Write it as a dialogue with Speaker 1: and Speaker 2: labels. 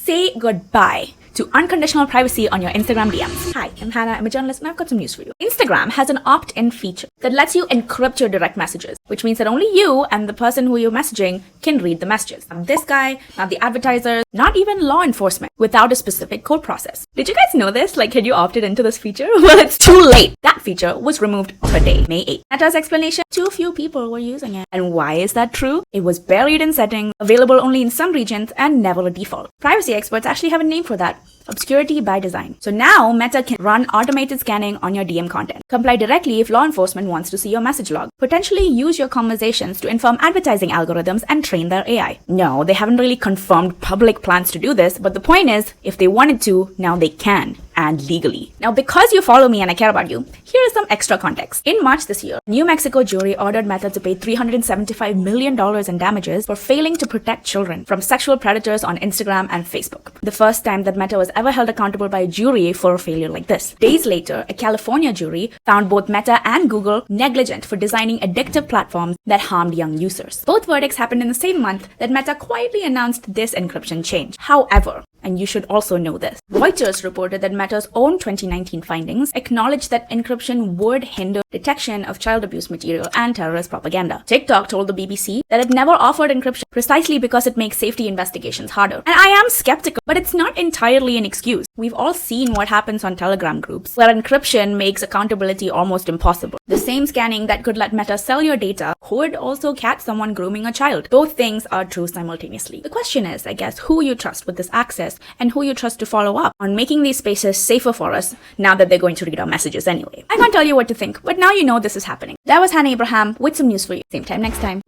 Speaker 1: Say goodbye to unconditional privacy on your Instagram DMs. Hi, I'm Hannah. I'm a journalist and I've got some news for you. Instagram has an opt-in feature that lets you encrypt your direct messages, which means that only you and the person who you're messaging can read the messages. Not this guy, not the advertisers, not even law enforcement, without a specific code process. Did you guys know this? Like, had you opted into this feature? Well, it's too late. That feature was removed today, May 8th. Meta's explanation: too few people were using it. And why is that true? It was buried in settings, available only in some regions, and never a default. Privacy experts actually have a name for that: obscurity by design. So now Meta can run automated scanning on your DM content, comply directly if law enforcement wants to see your message log, potentially use your conversations to inform advertising algorithms and train their AI. No, they haven't really confirmed public plans to do this, but the point is, if they wanted to, now they can, and legally. Now, because you follow me and I care about you, here is some extra context. In March this year, New Mexico jury ordered Meta to pay $375 million in damages for failing to protect children from sexual predators on Instagram and Facebook. The first time that Meta was ever held accountable by a jury for a failure like this. Days later, a California jury found both Meta and Google negligent for designing addictive platforms that harmed young users. Both verdicts happened in the same month that Meta quietly announced this encryption change. However, and you should also know this, Reuters reported that Meta's own 2019 findings acknowledged that encryption would hinder detection of child abuse material and terrorist propaganda. TikTok told the BBC that it never offered encryption precisely because it makes safety investigations harder. And I am skeptical, but it's not entirely an excuse. We've all seen what happens on Telegram groups, where encryption makes accountability almost impossible. The same scanning that could let Meta sell your data could also catch someone grooming a child. Both things are true simultaneously. The question is, I guess, who you trust with this access and who you trust to follow up on making these spaces safer for us now that they're going to read our messages anyway. I can't tell you what to think, but now you know this is happening. That was Hannah Abraham with some news for you. Same time next time.